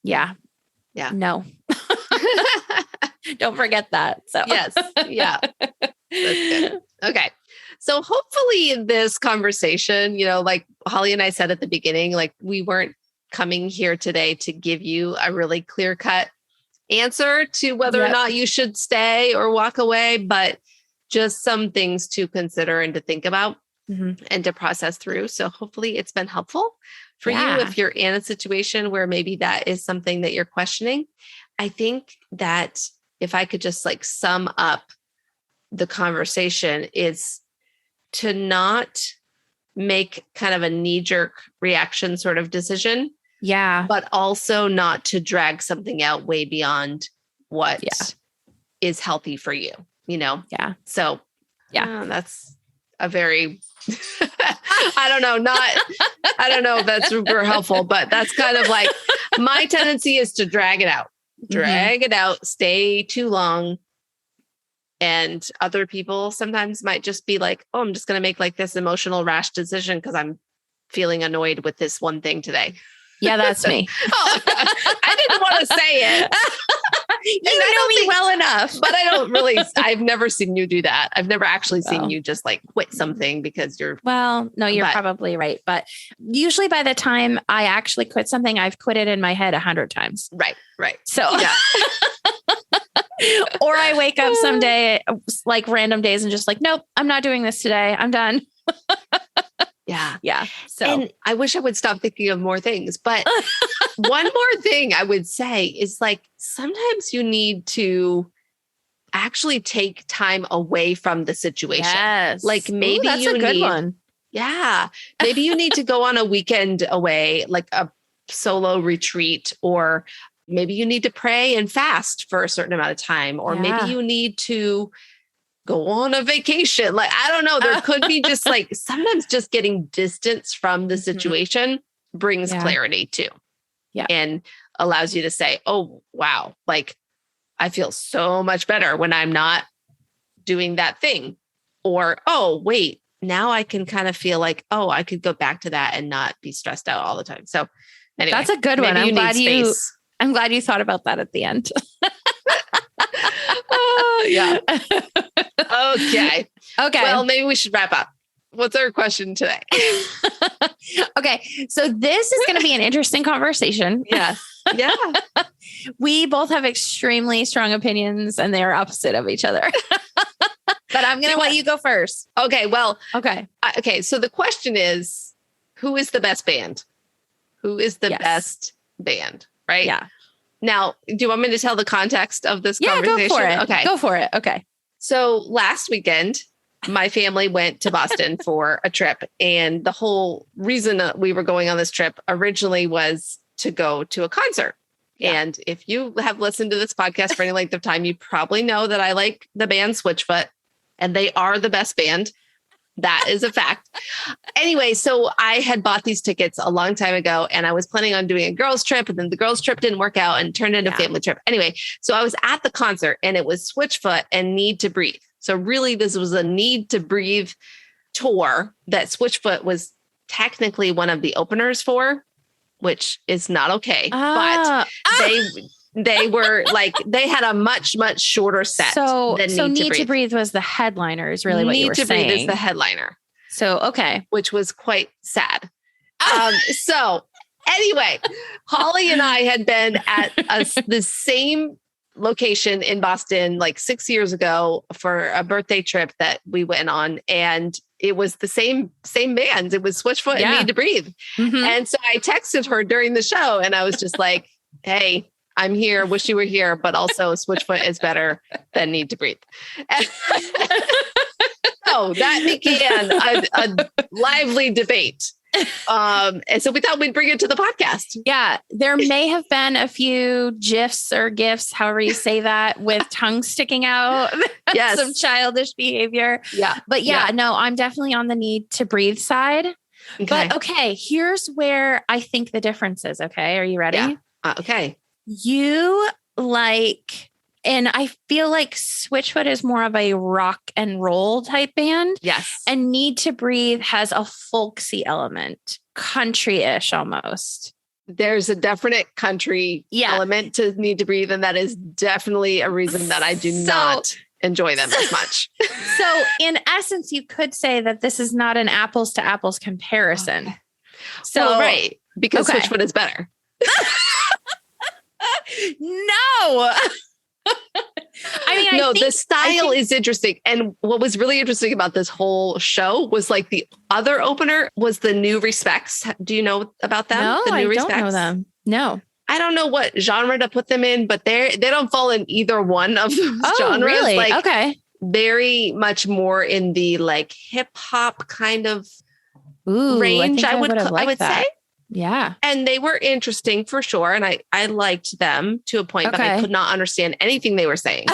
no. Don't forget that. So yes. Yeah. That's good. Okay. So hopefully in this conversation, like Holly and I said at the beginning, like we weren't coming here today to give you a really clear-cut answer to whether or not you should stay or walk away, but just some things to consider and to think about and to process through. So hopefully it's been helpful for you if you're in a situation where maybe that is something that you're questioning. I think that if I could just like sum up the conversation, is to not make kind of a knee-jerk reaction sort of decision. Yeah. But also not to drag something out way beyond what is healthy for you, Yeah. So that's a very, I don't know if that's super helpful, but that's kind of like my tendency is to drag it out, stay too long. And other people sometimes might just be like, oh, I'm just going to make like this emotional rash decision because I'm feeling annoyed with this one thing today. Yeah, that's me. I didn't want to say it. You know me well enough. But I've never seen you do that. I've never actually seen you just like quit something because you're. Well, no, you're probably right. But usually by the time I actually quit something, I've quit it in my head 100 times. Right. So. Yeah. Or I wake up someday, like random days, and just like, nope, I'm not doing this today. I'm done. Yeah. So, and I wish I would stop thinking of more things, but one more thing I would say is like, sometimes you need to actually take time away from the situation. Yes. Like maybe that's a good one. Yeah. Maybe you need to go on a weekend away, like a solo retreat, or maybe you need to pray and fast for a certain amount of time, or maybe you need to go on a vacation. Like, I don't know. There could be just like, sometimes just getting distance from the situation brings clarity too. Yeah. And allows you to say, oh, wow, like I feel so much better when I'm not doing that thing. Or, oh, wait, now I can kind of feel like, oh, I could go back to that and not be stressed out all the time. So anyway, that's a good one. I'm glad you thought about that at the end. Yeah. Okay. Well, maybe we should wrap up. What's our question today? Okay. So this is going to be an interesting conversation. Yeah. Yeah. We both have extremely strong opinions and they are opposite of each other. But I'm going to let you go first. Okay. Well, okay. So the question is, who is the best band? Who is the best band? Right? Yeah. Now, do you want me to tell the context of this conversation? Go for it. Okay. Go for it. Okay. So last weekend, my family went to Boston for a trip. And the whole reason that we were going on this trip originally was to go to a concert. Yeah. And if you have listened to this podcast for any length of time, you probably know that I like the band Switchfoot, and they are the best band. That is a fact. Anyway, so I had bought these tickets a long time ago, and I was planning on doing a girls trip, and then the girls trip didn't work out and turned into a family trip. Anyway, so I was at the concert, and it was Switchfoot and Need to Breathe. So really, this was a Need to Breathe tour that Switchfoot was technically one of the openers for, which is not okay. But they were like, they had a much, much shorter set. So Need to Breathe was the headliner is really what you were saying. Need to Breathe is the headliner. So, okay. Which was quite sad. So anyway, Holly and I had been at the same location in Boston like 6 years ago for a birthday trip that we went on. And it was the same bands. It was Switchfoot and Need to Breathe. Mm-hmm. And so I texted her during the show and I was just like, hey, I'm here. Wish you were here, but also Switchfoot is better than Need to Breathe. So that began a lively debate. And so we thought we'd bring it to the podcast. Yeah. There may have been a few GIFs or GIFs, however you say that, with tongue sticking out. Yes. Some childish behavior. Yeah. But no, I'm definitely on the Need to Breathe side. Okay. But okay, here's where I think the difference is. Okay. Are you ready? Yeah. Okay. You like, and I feel like Switchfoot is more of a rock and roll type band. Yes. And Need to Breathe has a folksy element, country-ish almost. There's a definite country element to Need to Breathe. And that is definitely a reason that I do not enjoy them as much. So in essence, you could say that this is not an apples to apples comparison. Okay. So right. Because Switchfoot is better. No. I think the style is interesting. And what was really interesting about this whole show was like the other opener was the New Respects. Do you know about them? No, the New I Respects? don't know them. No. I don't know what genre to put them in, but they don't fall in either one of those genres. Really? Like, okay. Very much more in the like hip hop kind of range. I would say. Yeah. And they were interesting for sure. And I liked them to a point, but I could not understand anything they were saying.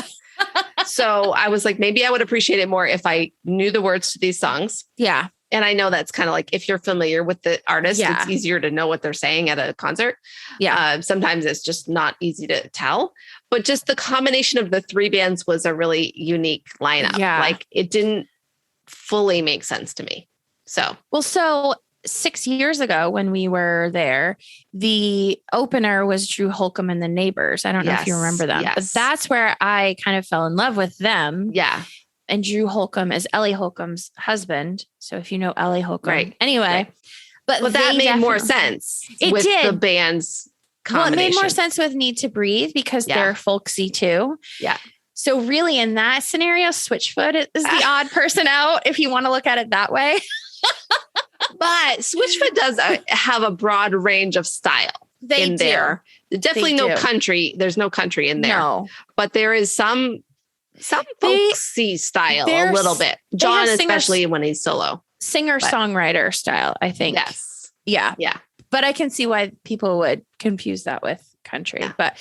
So I was like, maybe I would appreciate it more if I knew the words to these songs. Yeah. And I know that's kind of like, if you're familiar with the artist, it's easier to know what they're saying at a concert. Yeah. Sometimes it's just not easy to tell, but just the combination of the three bands was a really unique lineup. Yeah. Like it didn't fully make sense to me. So 6 years ago when we were there, the opener was Drew Holcomb and the Neighbors. I don't know if you remember them, but that's where I kind of fell in love with them. Yeah. And Drew Holcomb is Ellie Holcomb's husband. So if you know Ellie Holcomb, right. Anyway, right. But that made more sense with the band's combination. Well, it made more sense with Need to Breathe because they're folksy too. Yeah. So really in that scenario, Switchfoot is the odd person out if you want to look at it that way. But Switchfoot does have a broad range of style there. Definitely no country. There's no country in there. No. But there is some folksy style a little bit. John, especially when he's solo. Singer-songwriter style, I think. Yes. Yeah. Yeah. But I can see why people would confuse that with country. Yeah. But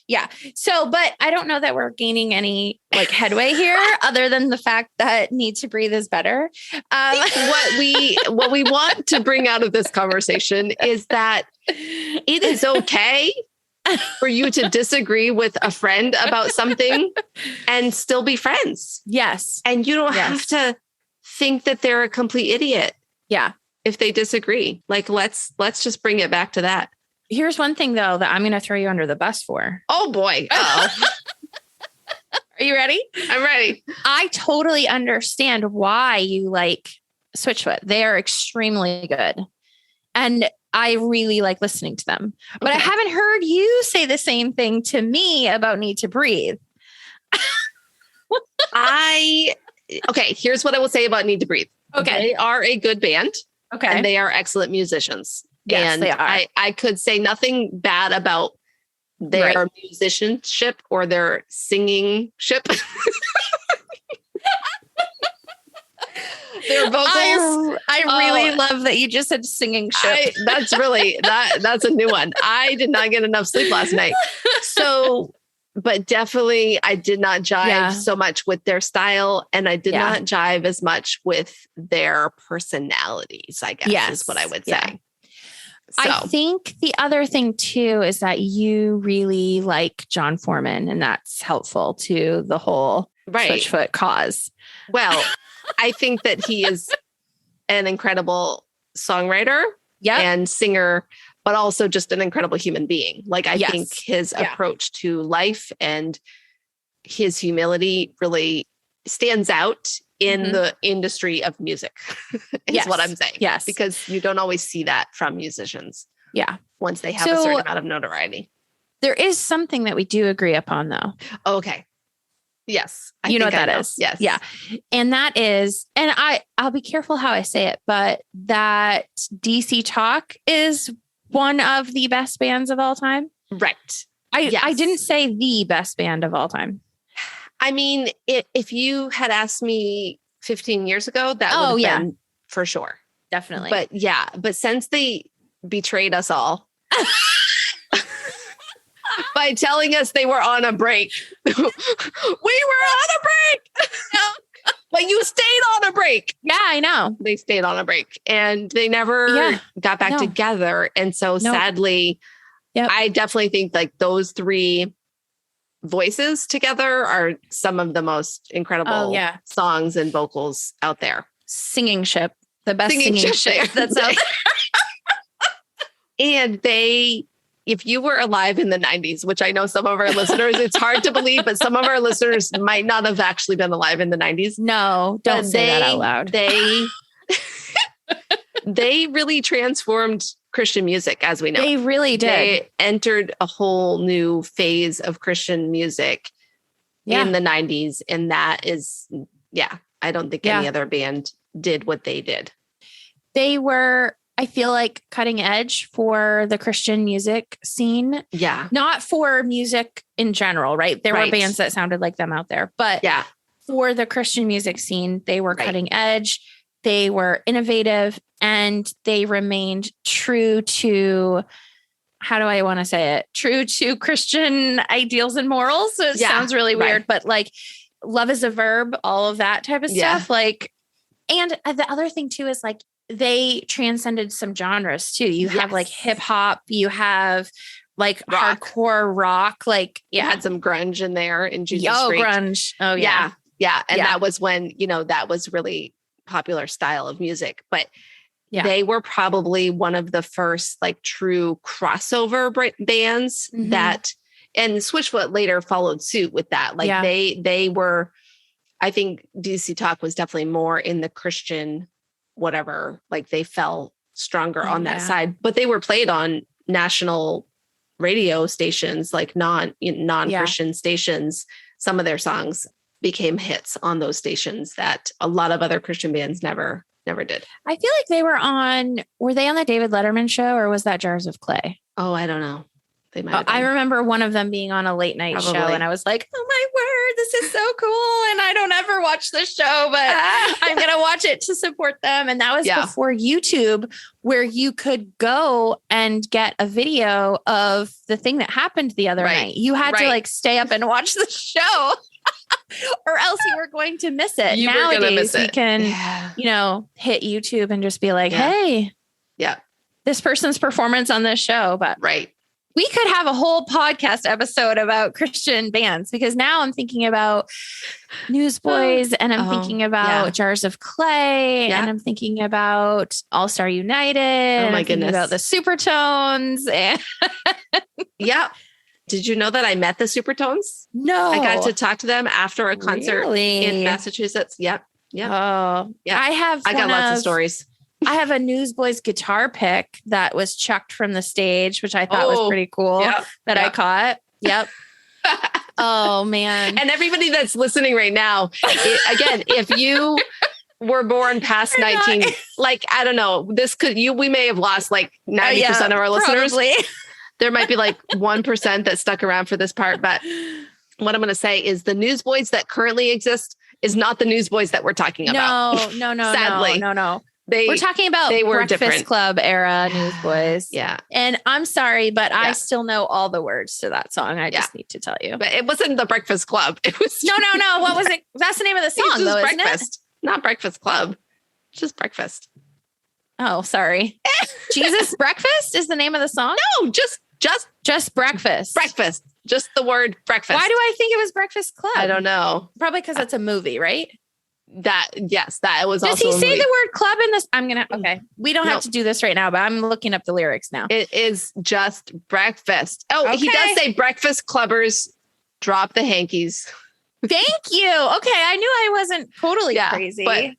yeah. So, but I don't know that we're gaining any like headway here other than the fact that Need to Breathe is better. What we want to bring out of this conversation is that it is okay for you to disagree with a friend about something and still be friends. Yes. And you don't have to think that they're a complete idiot. Yeah. If they disagree, like, let's just bring it back to that. Here's one thing though, that I'm going to throw you under the bus for. Oh boy. Oh, are you ready? I'm ready. I totally understand why you like Switchfoot. They are extremely good. And I really like listening to them, but I haven't heard you say the same thing to me about Need to Breathe. Here's what I will say about Need to Breathe. Okay. They are a good band. Okay. And they are excellent musicians. Yes, and they are. I could say nothing bad about their musicianship or their singing ship. Their vocals. I really love that you just said singing ship. That's a new one. I did not get enough sleep last night. So, but definitely I did not jive so much with their style, and I did not jive as much with their personalities, I guess is what I would say. So. I think the other thing too is that you really like John Foreman, and that's helpful to the whole Switchfoot cause. Well, I think that he is an incredible songwriter and singer, but also just an incredible human being. Like, I think his approach to life and his humility really stands out in the industry of music is what I'm saying. Yes. Because you don't always see that from musicians. Yeah. Once they have a certain amount of notoriety. There is something that we do agree upon though. Okay. Yes. You know what that is. Yes. Yeah. And that is, and I'll be careful how I say it, but that DC Talk is one of the best bands of all time. Right. I didn't say the best band of all time. I mean, if you had asked me 15 years ago, that would have been for sure. Definitely. But since they betrayed us all by telling us they were on a break, we were on a break. But you stayed on a break. Yeah, I know. They stayed on a break and they never got back together. And so sadly, I definitely think like those three voices together are some of the most incredible songs and vocals out there. Singing ship, the best singing ship that's out there. And if you were alive in the 90s, which I know some of our listeners, it's hard to believe, but some of our listeners might not have actually been alive in the 90s. No, don't say that out loud. They really transformed Christian music as we know. They really did. They entered a whole new phase of Christian music in the 90s. And that is, I don't think any other band did what they did. They were, I feel like, cutting edge for the Christian music scene. Yeah. Not for music in general, right? There were bands that sounded like them out there, but for the Christian music scene, they were cutting edge. They were innovative and they remained true to, how do I want to say it? True to Christian ideals and morals. So it sounds really weird, but like love is a verb, all of that type of stuff. Like, and the other thing too is like, they transcended some genres too. You have like hip hop, you have like hardcore rock, like you had some grunge in there in Jesus Street. Grunge. Oh yeah. And that was when, that was really popular style of music, but they were probably one of the first like true crossover bands that, and Switchfoot later followed suit with that. Like they were, I think DC Talk was definitely more in the Christian, whatever, like they fell stronger on that side, but they were played on national radio stations, like non-Christian stations. Some of their songs became hits on those stations that a lot of other Christian bands never did. I feel like were they on the David Letterman show or was that Jars of Clay? Oh, I don't know. They might have been. I remember one of them being on a late night show and I was like, oh my word, this is so cool. And I don't ever watch this show, but I'm going to watch it to support them. And that was before YouTube, where you could go and get a video of the thing that happened the other night. You had to like stay up and watch the show or else you were going to miss it. Nowadays, we can, you know, hit YouTube and just be like, hey, this person's performance on this show. But we could have a whole podcast episode about Christian bands, because now I'm thinking about Newsboys and I'm thinking about Jars of Clay and I'm thinking about All Star United. Oh my goodness. About the Supertones. And Did you know that I met the Supertones? No. I got to talk to them after a concert in Massachusetts. Oh, yeah. I got lots of stories. I have a Newsboys guitar pick that was chucked from the stage, which I thought was pretty cool that I caught. Oh man. And everybody that's listening right now, again, if you were born past 19, like, I don't know, we may have lost like 90% of our listeners. Probably. There might be like 1% that stuck around for this part. But what I'm going to say is the Newsboys that currently exist is not the Newsboys that we're talking about. No. Sadly. No. We're talking about Breakfast Club era Newsboys. And I'm sorry, but I still know all the words to that song. I just need to tell you. But it wasn't the Breakfast Club. It was No. What was it? That's the name of the song, though, isn't it? Not Breakfast Club. Just Breakfast. Oh, sorry. Jesus Breakfast is the name of the song? No, just Breakfast. Breakfast. Just the word breakfast. Why do I think it was Breakfast Club? I don't know. Probably because it's a movie, right? That was Does also. Does he say the word club in this? Okay. We don't have to do this right now, but I'm looking up the lyrics now. It is just breakfast. Oh, He does say breakfast clubbers, drop the hankies. Thank you. Okay. I knew I wasn't totally crazy. But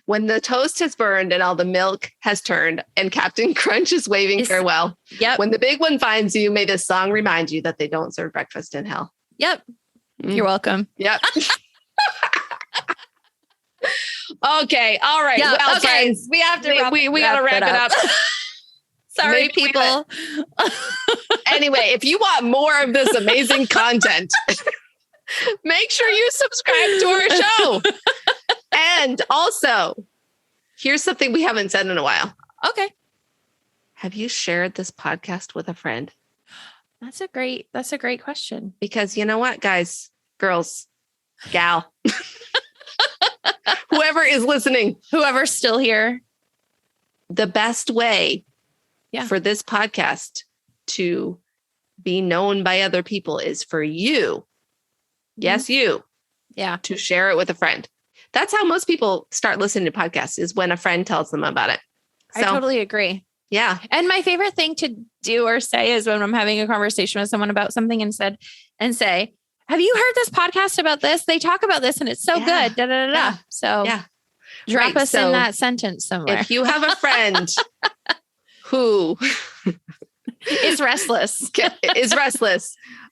when the toast has burned and all the milk has turned and Captain Crunch is waving farewell. When the big one finds you, may this song remind you that they don't serve breakfast in hell. You're welcome. Okay. All right. Well, friends, we have to we got to wrap it up. Sorry, maybe people. Anyway, if you want more of this amazing content, make sure you subscribe to our show. And also, here's something we haven't said in a while. Okay. Have you shared this podcast with a friend? That's a great question. Because you know what, guys, girls, gal, whoever is listening, whoever's still here, the best way for this podcast to be known by other people is for you. Yes, you. To share it with a friend. That's how most people start listening to podcasts, is when a friend tells them about it. So, I totally agree. Yeah. And my favorite thing to do or say is when I'm having a conversation with someone about something and say, have you heard this podcast about this? They talk about this and it's so good. Da, da, da, da. So drop us in that sentence somewhere. If you have a friend who is restless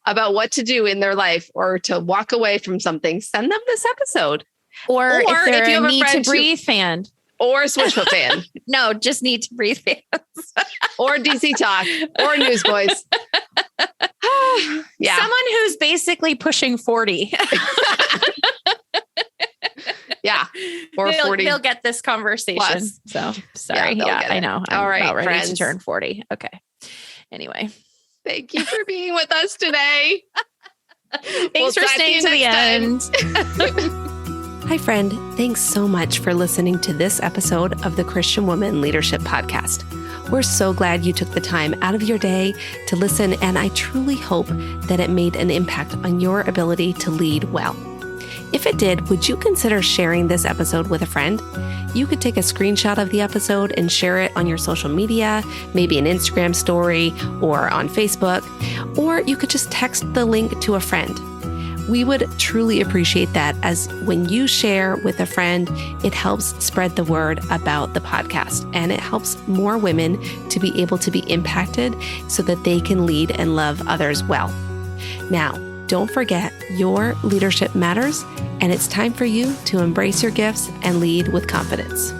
about what to do in their life or to walk away from something, send them this episode. Or if they're a need to breathe fan. Or a Switchfoot fan. No, just need to breathe fans. Or DC Talk. Or Newsboys. Someone who's basically pushing 40. Or 40. They'll get this conversation. Plus. So sorry. I know. I'm all right, about ready friends. to turn 40. Okay. Anyway. Thank you for being with us today. Thanks for staying to the end. Hi, friend. Thanks so much for listening to this episode of the Christian Woman Leadership Podcast. We're so glad you took the time out of your day to listen, and I truly hope that it made an impact on your ability to lead well. If it did, would you consider sharing this episode with a friend? You could take a screenshot of the episode and share it on your social media, maybe an Instagram story or on Facebook, or you could just text the link to a friend. We would truly appreciate that, as when you share with a friend, it helps spread the word about the podcast, and it helps more women to be able to be impacted so that they can lead and love others well. Now, don't forget, your leadership matters, and it's time for you to embrace your gifts and lead with confidence.